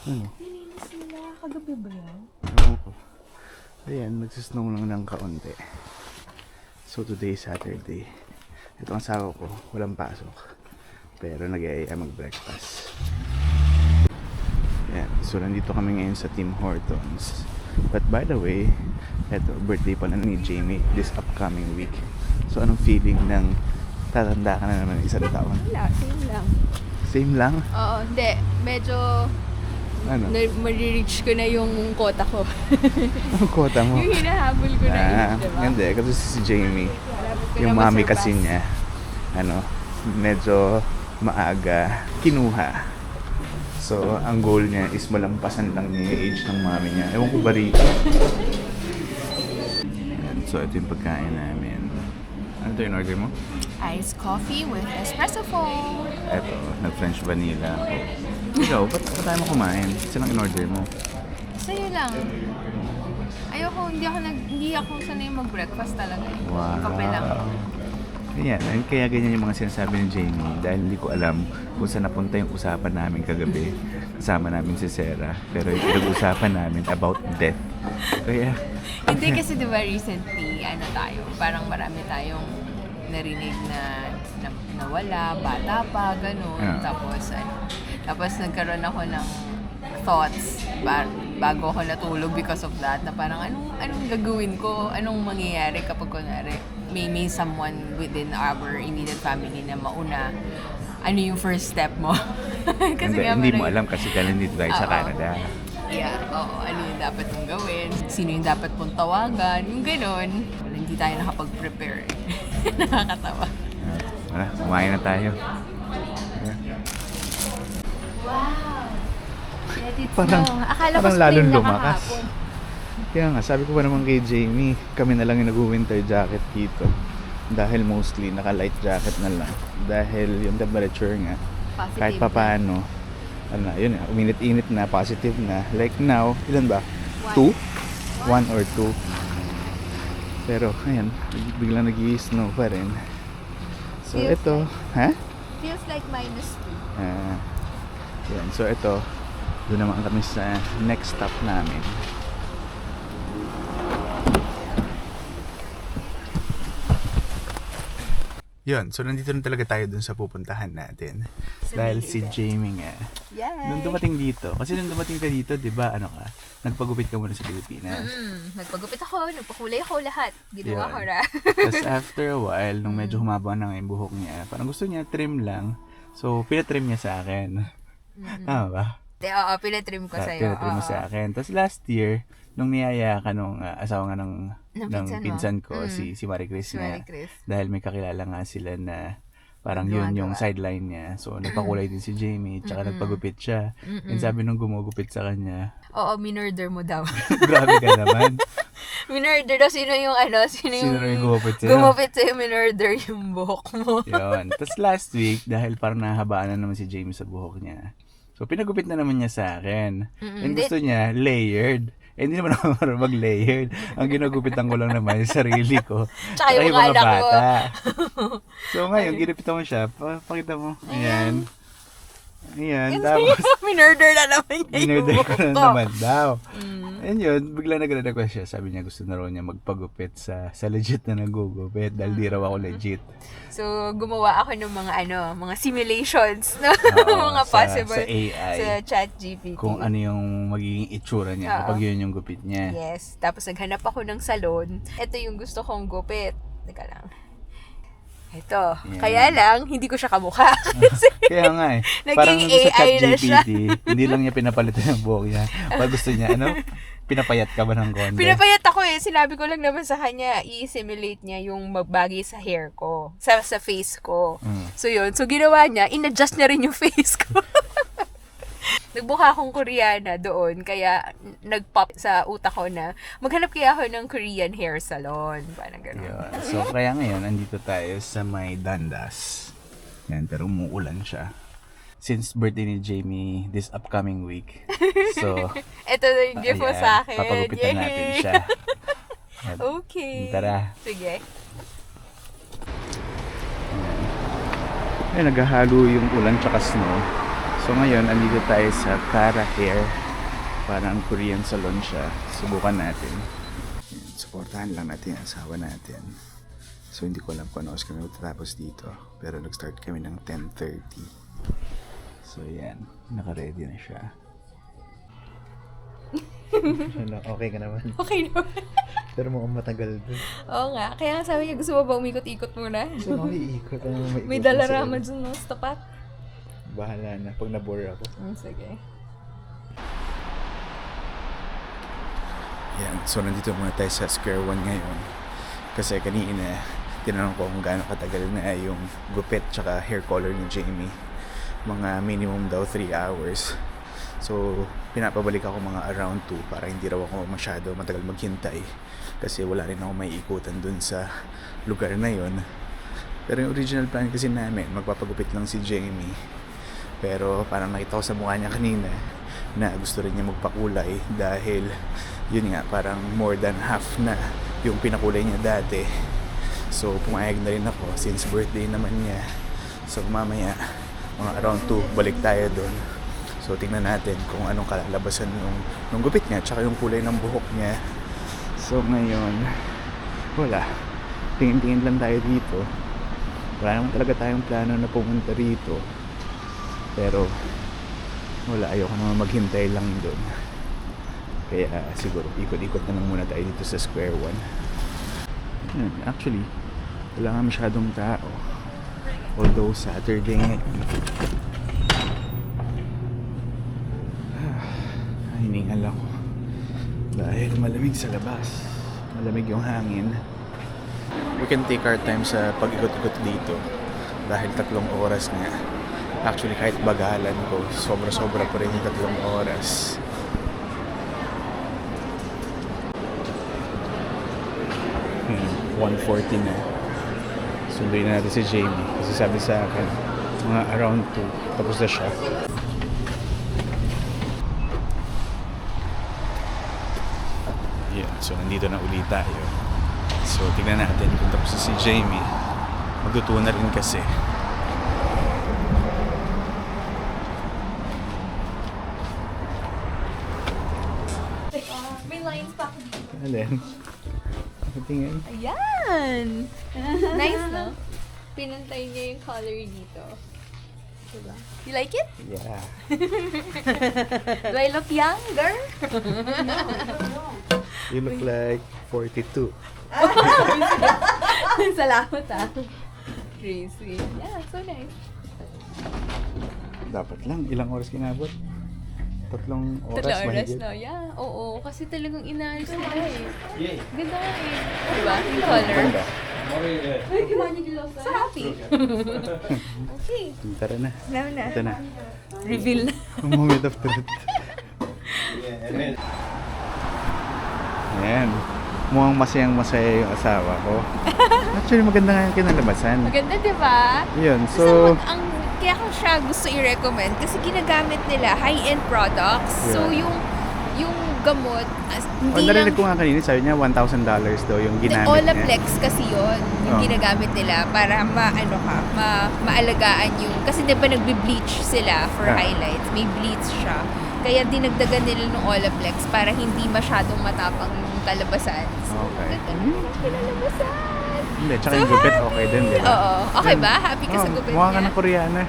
Ano? Nilinis nila. Kagabi ba yan? Ewan ko. Ayan, nagsisnow lang ng kaunti. So today is Saturday. Ito ang asawa ko, walang pasok. Pero nag-iaya mag-breakfast. Ayan, so nandito kami ngayon sa Tim Hortons. But by the way, eto, birthday pala ni Jamie this upcoming week. So anong feeling ng tatanda ka na naman isang taon? Wala, same lang. Same lang? Oo, hindi. Medyo Ano? ma-reach ko na yung quota ko. Ang quota mo? Yung hinahabol ko na yun, diba? Hindi, kasi si Jamie, Malapit ko yung na mami ma-surpass. kasi niya, medyo maaga kinuha. So, ang goal niya is malampasan lang niya yung age ng mami niya. Ewan ko ba rito? Ayan, so, ito yung pagkain namin. Ano ito yung order mo? Iced coffee with espresso foam. Ito, nag-French vanilla ako. Ikaw, ba't tayo mo kumain? Saan ang in-order mo? Sa'yo lang. Hindi ako sanay mag-breakfast talaga. Wow. Kape lang. Ayan, kaya ganyan yung mga sinasabi ni Jamie dahil hindi ko alam kung saan napunta yung usapan namin kagabi. Kasama namin si Sarah. Pero yung pinag-usapan namin about death. Kaya, Hindi kasi diba recently, parang marami tayong narinig na nawala, bata pa, ganun. Yeah. Tapos nagkaroon ako ng thoughts bago ako natulog because of that, na parang anong gagawin ko, anong mangyayari kapag kunwari may someone within our immediate family na mauna, ano yung first step mo? hindi mo alam kasi galing dito tayo sa Oo. Canada. Yeah, oo. Ano yung dapat mong gawin? Sino yung dapat mong tawagan? Yung ganun. Hindi tayo nakapag-prepare. Nakakatawa. Wala, kumain na tayo. Wow! Let it Parang- snow. Akala ko parang spring lalong na lumakas. kahapon. Kaya nga, sabi ko pa naman kay Jamie, kami na lang yung nag-winter jacket dito. Dahil mostly naka-light jacket na lang. Dahil yung temperature nga, Positive kahit na. papaano, yun nga, uminit-init na, positive na. Like now, ilan ba? One. 2? 1 or 2. Pero, ayan, biglang nag-i-snow pa rin. So, Feels ito, ha? Feels like -2. Yan, so ito, doon naman kami sa next stop namin. Yun, so nandito na talaga tayo dun sa pupuntahan natin. Dahil si Jamie nga, nung dumating dito, kasi nung dumating ka dito, di ba, nagpagupit ka muna sa Pilipinas. Nagpagupit ako, nagpakulay ako lahat. Ginawa Yun. ko na. Tapos after a while, nung medyo humaba na nga yung buhok niya, parang gusto niya trim lang. So, pinatrim niya sa akin. Tama ba? Oo, pinatrim ko sa'yo. Pinatrim mo Oo. sa akin. Tapos last year, nung niyaya ka nung asawa nga ng Ng pinsan mo? pinsan ko, si Marie Chris Si nga. Marie Chris. Dahil may kakilala nga sila na parang yun yung Gumagawa. sideline niya. So, nagpakulay din si Jamie, tsaka nagpagupit siya. And sabi nung gumugupit sa kanya, Oo, minurder mo daw. grabe ka naman. Minurder daw, sino yung Sino yung gumupit sa'yo? Gumupit sa'yo, minurder yung buhok mo. Yun. Tapos last week, dahil parang nahabaan na naman si Jamie sa buhok niya. So, pinagupit na naman niya sa akin. And gusto niya, layered. Eh, hindi naman ako marunong mag-layered. Ang ginugupitan ko lang naman yung sarili ko. Tsaka yung mga anak ko. So, ngayon, ginupitan mo siya. Pakita mo. Ayan. Ayan. Tapos, Minurder na naman niya yung Dinurder buhok ko na ko. naman daw. And yun, bigla nag-request siya. Sabi niya gusto na raw niya magpagupit sa legit na nagugupit dahil di raw ako legit. So, gumawa ako ng mga simulations, no? Oo, mga possible sa AI. sa ChatGPT. Kung ano yung magiging itsura niya kapag yun yung gupit niya. Yes. Tapos naghanap ako ng salon. Ito yung gusto kong gupit. Teka lang. Ito. Yan. Kaya lang, hindi ko siya kamukha. Kaya nga eh. Naging Parang sa AI na siya. ChatGPT, hindi lang niya pinapalitan yung buhok niya. Pag gusto niya, pinapayat ka ba ng konti? Pinapayat ako eh. Sinabi ko lang naman sa kanya, i-simulate niya yung magbagay sa hair ko. Sa face ko. So yun. So ginawa niya, in-adjust niya rin yung face ko. Nagbuka akong Koreana doon, kaya nag-pop sa utak ko na maghanap kaya ako ng Korean hair salon. Parang gano'n. Yun. So, kaya ngayon, andito tayo sa may Dundas. Yan, pero umuulan siya. Since birthday ni Jamie this upcoming week. So, Ito na yung gift mo ayan, sa akin. papagupitan natin siya. Okay. Tara. Sige. Ayan, naghahalo yung ulan tsaka snow. So, So ngayon, andito tayo sa Kara Hair. Parang Korean salon siya. Subukan natin. Yan, supportahan lang natin yung asawa natin. So hindi ko alam kung ano kami magtatapos dito. Pero nag-start kami ng 10:30. So yan, naka-ready na siya. Okay ka naman. Okay naman. Pero mukhang matagal dun. Oo nga. Kaya sabi niya, gusto mo ba umikot-ikot muna? So maiikot. May dalarama dun, no? Tapat. Bahala na. Pag nabore ako. Sige. Yan. So nandito muna tayo sa Square One ngayon. Kasi kanina, tinanong ko kung gaano katagal na yung gupit tsaka hair color ni Jamie. Mga minimum daw 3 hours. So, pinapabalik ako mga around 2 para hindi raw ako masyado matagal maghintay. Kasi wala rin ako may ikutan dun sa lugar na yon. Pero yung original plan kasi namin, magpapagupit lang si Jamie. Pero parang nakita ko sa mukha niya kanina na gusto rin niya magpakulay dahil yun nga, parang more than half na yung pinakulay niya dati. So, pumayag na rin ako since birthday naman niya. So, mamaya, mga around 2, balik tayo dun. So, tingnan natin kung anong kalalabasan nung gupit niya tsaka yung kulay ng buhok niya. So, ngayon, wala. Tingin-tingin lang tayo dito. Wala naman talaga tayong plano na pumunta rito. Pero, wala. Ayoko naman maghintay lang doon. Kaya, siguro, ikot-ikot na lang muna tayo dito sa Square One. Actually, wala nga masyadong tao. Although, Saturday ngayon. Hiningal ako dahil malamig sa labas, malamig yung hangin. We can take our time sa pag-ikot-ikot dito dahil 3 oras nga. Actually, kahit bagalan ko, sobra-sobra pa rin yung 3 oras. 1:40 na. Sunduin na natin si Jamie kasi sabi sa akin mga around 2 tapos na siya. So, nandito na ulit tayo. So, tignan natin kung tapos na si Jamie. Magtutuwa na rin kasi. May lines pa ako dito. Alin? Tingin. Ayan! Nice, no? Pinantay niya yung color dito. Diba? You like it? Yeah. Do I look younger? You look like 42. Salamat Crazy. Yeah, so nice. Dapat lang. Ilang oras kinabot? 3 oras 3 oras mahigit. na, yeah. Oo, kasi talagang inaayos nila eh. Ganda nga eh. Diba? Yung color. Ganda. So happy. Okay. Tara na. Na. Ito na. Reveal na. Moment of truth. Ayan. Mukhang masayang-masaya yung asawa ko. Actually, maganda nga yung kinalabasan. Maganda, diba? Yun, So, so... kaya ko siya gusto i-recommend kasi ginagamit nila high-end products. So, Yeah. yung gamot, hindi narinig lang... ko nga kanina, sabi niya $1,000 daw yung ginamit niya. Olaplex kasi yon yung Oh. ginagamit nila para maalagaan yung... Kasi di ba nagbe-bleach sila for Ah. highlights? May bleach siya. Kaya dinagdagan nila ng Olaplex para hindi masyadong matapang yung kalabasan. So, Okay. ganda naman ang kinalabasan. Hindi, tsaka So yung gupit happy. okay din, di ba? Oo. Okay ba? Happy ka sa gupit Mukha ka niya? ng Koreana.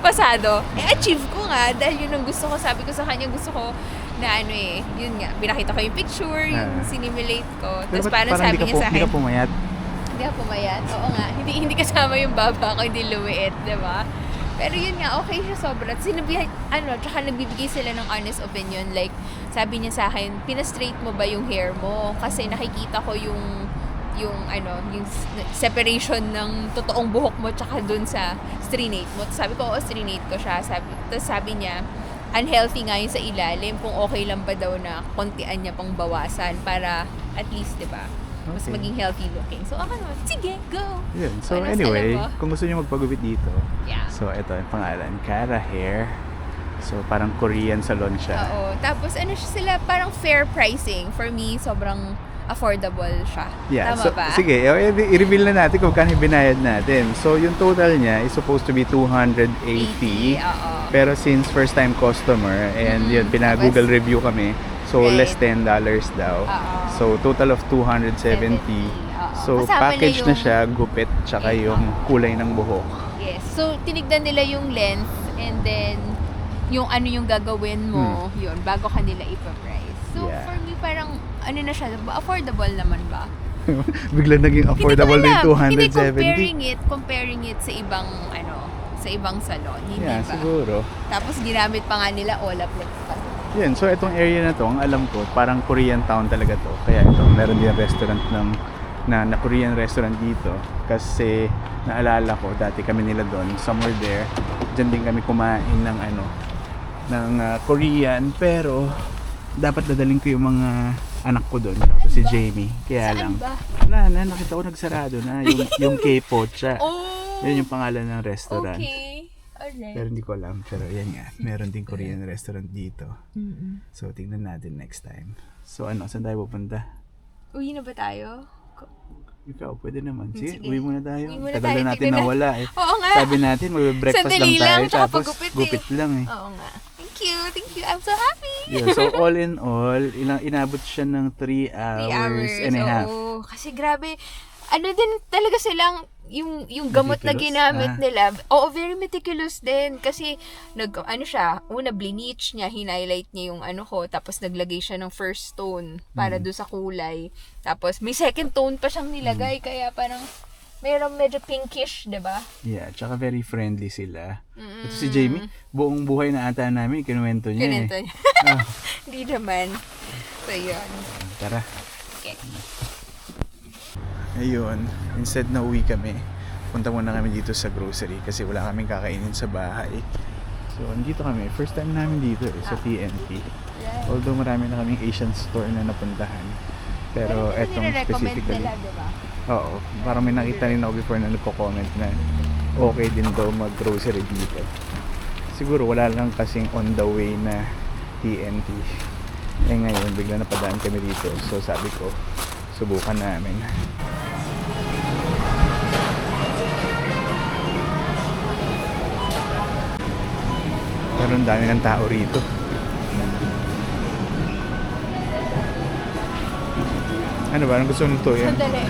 Pasado. Achieve ko nga dahil yun ang gusto ko. Sabi ko sa kanya, gusto ko na yun nga, pinakita ko yung picture, yung sinimulate ko. Pero Tapos ba't parang sabi niya sa Hindi akin, ka pumayat. hindi ako pumayat. Oo nga, hindi kasama yung baba ko, hindi lumiit, di ba? Pero yun nga, okay siya sobra. Sinabihan, tsaka nagbibigay sila ng honest opinion. Like, sabi niya sa akin, pina-straight mo ba yung hair mo? Kasi nakikita ko yung separation ng totoong buhok mo tsaka dun sa strinate mo. Sabi ko, oo, strinate ko siya. Tapos sabi niya, unhealthy nga yun sa ilalim. Kung okay lang ba daw na kontian niya pang bawasan para at least, di ba? Mas Okay. maging healthy looking. So, ako naman, sige, go! Yun. So Ano, anyway, alam mo? kung gusto niyo magpagupit dito, Yeah. so ito yung pangalan, Kara Hair. So parang Korean salon siya. Oo. Tapos, sila, parang fair pricing. For me, sobrang affordable siya. Yeah, Tama so, ba? sige, i-reveal na natin kung kano yung binayad natin. So, yung total niya is supposed to be 280. 80, oo. Pero since first time customer, and yun, Tapos, pina-Google review kami, so right. less $10 daw. Oo. So, total of 270. Oo. So, Kasama package na na yung- siya, gupit, tsaka yung kulay ng buhok. Yes. So, tinignan nila yung length and then yung ano yung gagawin mo, yun, bago kanila ipa-price. So, Yeah. for me, parang, ano na siya, affordable naman ba? Bigla naging affordable Hindi din ko alam. Hindi, 270. comparing it sa ibang, sa ibang salon. Hindi Yeah, ba? siguro. Tapos, ginamit pa nga nila Olaplex pa. Yun, so itong area na to, ang alam ko, parang Korean town talaga to. Kaya ito, meron din restaurant na Korean restaurant dito. Kasi naalala ko, dati kami nila doon, somewhere there. Diyan din kami kumain ng Korean. Pero dapat dadaling ko yung mga anak ko doon. Ito si Jamie. Kaya Saan lang. ba? Wala na, nakita ko nagsarado na. Yung K-Pocha. Oh! Yun yung pangalan ng restaurant. Okay. Alright. Pero hindi ko alam. Pero yan nga, meron din Korean restaurant dito. So, tingnan natin next time. So, saan tayo pupunta? Uwi na ba tayo? Ikaw, pwede naman. Sige, Sige. uwi muna tayo. Uwi muna Tagal tayo, na natin tignan nawala eh. Oo nga. Sabi natin, mag-breakfast Sandali lang tayo. lang, tsaka Tapos, paggupit eh. gupit lang eh. Oo nga. Thank you. I'm so happy. Yeah, so, all in all, inabot siya ng 3 hours, and a half. Oo. Kasi grabe, ano din talaga silang, yung gamot na Meticulous? ginamit nila. Oo, very meticulous din. Kasi, una bleach niya, hinighlight niya yung tapos naglagay siya ng first tone para doon sa kulay. Tapos, may second tone pa siyang nilagay, kaya parang, mayroong medyo pinkish, diba? Yeah, tsaka very friendly sila. Ito si Jamie, buong buhay na ata namin, kinuwento niya Ganito eh. niya. Hindi naman. So, yun. Tara. Okay. Ayun, instead na uwi kami, punta muna kami dito sa grocery kasi wala kaming kakainin sa bahay. So, andito kami. First time namin dito sa TNT. Although marami na kaming Asian store na napuntahan. Pero etong specifically. nila, diba? Oo, parang may nakita rin ako before na nagko-comment na okay din daw mag-grocery dito. Siguro wala lang kasing on the way na TNT. Eh ngayon, bigla napadaan kami dito. So sabi ko, subukan namin. Pero ang dami ng tao rito. Ano ba? Anong gusto nito? Yan? Sandali.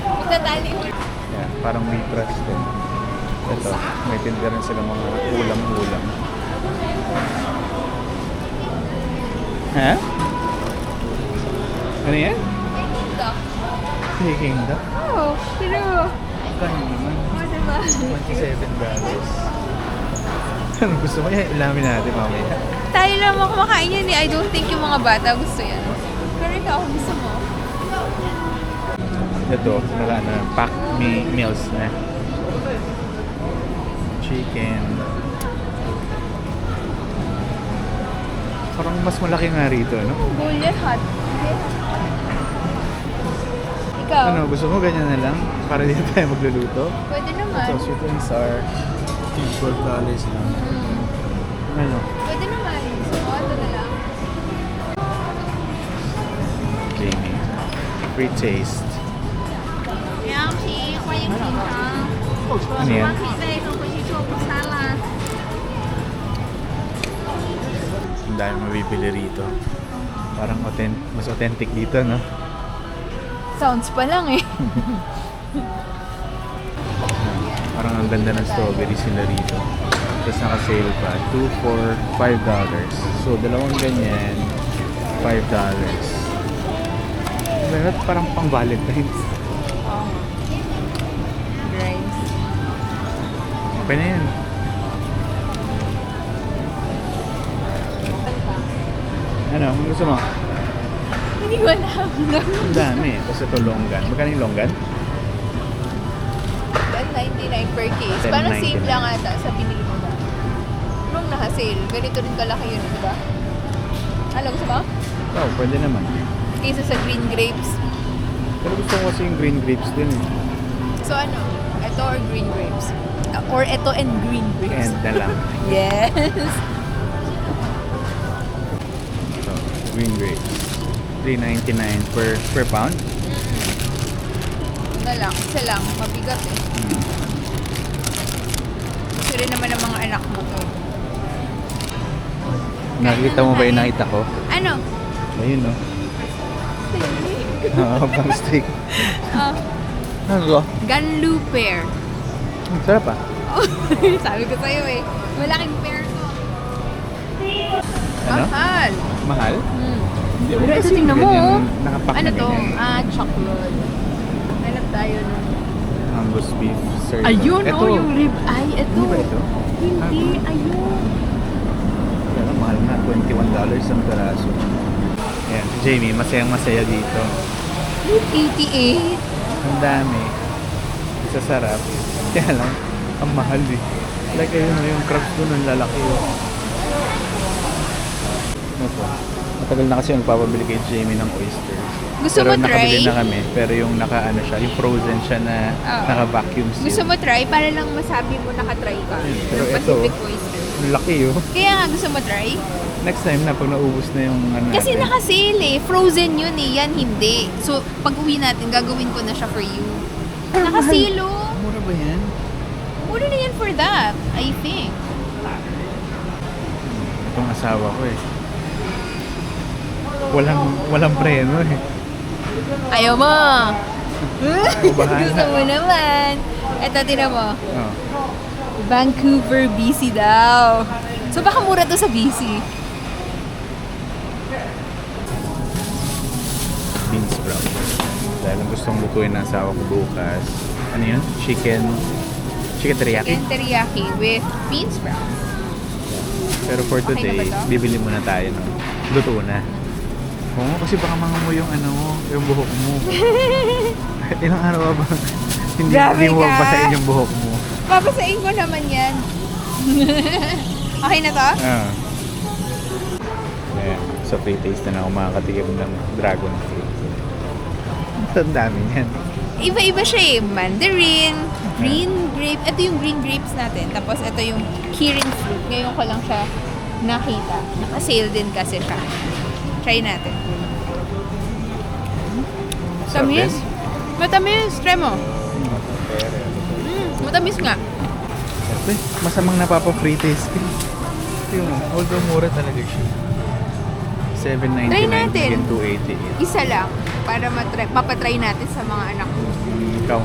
Magtatali. Yan, parang wheatgrass din. Ito, may tinda rin sila mga ulam-ulam. Ha? Ano yan? Duck. Peking duck? Oh, pero. Kaya naman. Oh, diba? $27. Ano gusto mo yan? Ilamin natin mamaya. Tayo lang mga kumakain yan eh. I don't think yung mga bata gusto yan. Pero ikaw, gusto mo? Ito, packed meals na. Chicken. Parang mas malaki nga rito, no? Gulyan hot. Ikaw? Ano, gusto mo ganyan na lang? Para dito tayo magluluto? Pwede naman. Ito, sweet and sour. $12 lang. Ano? Pwede naman. So, ito na lang. Jamie. Free taste. 凉皮，欢迎品尝。 Ano yan? 可以带一份回去做午餐啦。 Ang dami mabibili rito. Parang mas authentic dito, no? Sounds pa lang eh. Parang ang ganda ng strawberry sila rito. Tapos naka-sale pa. 2 for $5. So, dalawang ganyan, $5. Diba, parang pang Valentine's. Rice. Okay na yan. Ano? Ang gusto mo? Hindi ko alam. Ang dami. Tapos ito longgan. Magkano yung longgan? $10.99 per case. Parang same lang ata sa binili mo ba? Nung naka-sale, ganito rin kalaki yun, di ba? Ano, gusto mo? Oh, pwede naman. Kaysa sa green grapes. Pero gusto ko kasi yung green grapes din. So ano? Ito or green grapes? Or ito and green grapes? And na lang. Yes! So, green grapes. $3.99 per pound. Na lang, isa lang. Mabigat eh. Gusto rin naman ng mga anak mo to. Nakita mo ba yung nakita ko? Ano? Ayun, no? Oo, bang steak. Ano ko? Ganlu pear. Sarap ah. Sabi ko sa'yo eh. Malaking pear to. Ano? Mahal. Mahal? Hindi, Pero ito kasi tingnan mo. ganyan, Oh. nakapack Ano na to? ganyan. Chocolate. Hanap tayo ng... Angus beef sirloin. Ayun, Ito. oh, yung rib eye. Ito. Hindi ba ito? Hindi, ayun. Pero mahal na, $21 ang peraso. Ayan, si Jamie, masayang masaya dito. 88. Ang dami. Sa sarap. Kaya lang, ang mahal eh. Like ayun, yung crabs doon, ang lalaki oh. Ano to? Matagal na kasi nagpapabili kay Jamie ng oysters. Gusto pero mo nakabili try? na kami, pero yung naka-ano siya, yung frozen siya na Oo. naka-vacuum seal. Gusto mo try? Para lang masabi mo nakatry ka. Pero ng ito, Pacific Oyster. ang laki oh. Kaya nga gusto mo try? Next time na, pag naubos na yung ano Kasi natin. naka-sale eh. Frozen yun eh. Yan hindi. So, pag uwi natin, gagawin ko na siya for you. Naka-sale oh. Mura ba yan? Mura na yan for that, I think. Itong asawa ko eh. Walang preno eh. Ayaw mo. bahala. Gusto mo naman. Eto, tira mo. Oh. Vancouver, BC daw. So, baka mura to sa BC. Bean sprout. Dahil ang gustong lutuin ng asawa ko bukas. Ano yun? Chicken teriyaki. Chicken teriyaki with bean sprouts. Pero for Okay na today, ba to? bibili muna tayo ng luto na. Oo, kasi baka mangamoy yung ano mo, yung buhok mo. Ilang araw ba? hindi Grabe mo ka. basahin yung buhok mo. Papasain ko naman yan. Okay na to? Ah. Ayan. So, free taste na ako makakatikim ng dragon fruit. Ang dami yan. Iba-iba siya eh. Mandarin, green grape. Ito yung green grapes natin. Tapos ito yung kirin fruit. Ngayon ko lang siya nakita. Naka-sale din kasi siya. Try natin. Sarap Tamis. din. Matamis. Try mo. Matamis nga. Siyempre, masamang napapa-free taste ka. Yung, although mura talaga siya. $7.99 Try natin. again $2.80. Isa lang. Para mapatry natin sa mga anak ko. Ikaw.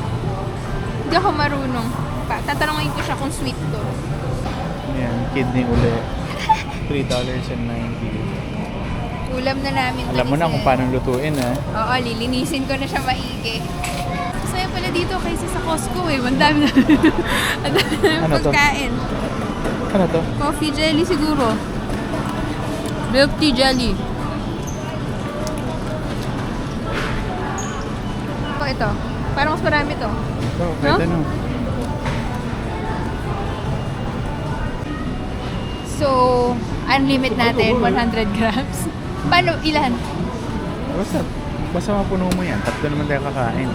Hindi ako marunong. Tatanungin ko siya kung sweet to. Yan, kidney uli. $3.90. Ulam na namin. to Alam mo ni na kung Sir. paano lutuin ha. Oo, lilinisin ko na siya maigi. Masaya pala dito kaysa sa Costco eh. Ang dami na. Ang dami na Ano to? pagkain. Ano to? Coffee jelly siguro. Milk tea jelly. Ito. Parang mas marami to. Ito, No? kahit ano. So, unlimit natin, 100 grams. Paano? Ilan? Basta mapuno mo yan. Tatlo naman tayo kakain.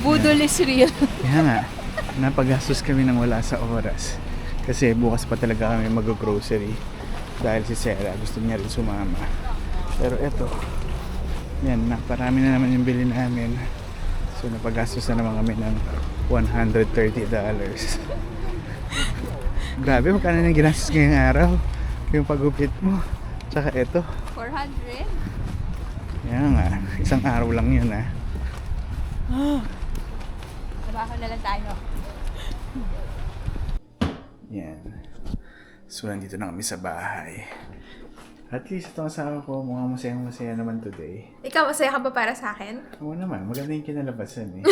Budol is real. Kaya nga, napagastos kami ng wala sa oras. Kasi bukas pa talaga kami mag-grocery. Dahil si Sarah gusto niya rin sumama. Pero eto, yan, naparami na naman yung bili namin. So napagastos na naman kami ng $130. Grabe, magkano na ginastos ngayong araw? Yung pagupit mo. Tsaka eto. 400? Yan nga, isang araw lang yun ah. Trabaho na lang tayo. Yan. So, nandito na kami sa bahay. At least itong asawa ko, mukhang masayang-masaya naman today. Ikaw, masaya ka ba para sa akin? Oo naman, maganda yung kinalabasan eh.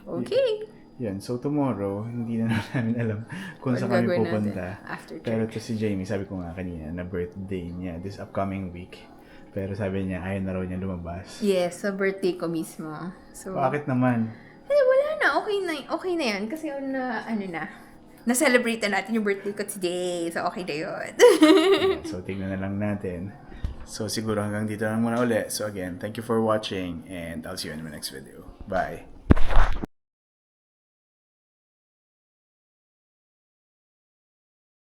Okay. Yan, so tomorrow, hindi na namin alam kung saan kami gagawin pupunta. natin after church. Pero to si Jamie, sabi ko nga kanina, na birthday niya this upcoming week. Pero sabi niya, ayaw na raw niya lumabas. Yes, sa birthday ko mismo. So, Bakit naman? wala na. Okay na yan. Kasi na-celebrate na natin yung birthday ko today. So, okay na yun. So, tingnan na lang natin. So, siguro hanggang dito lang muna uli. So, again, thank you for watching and I'll see you in my next video. Bye!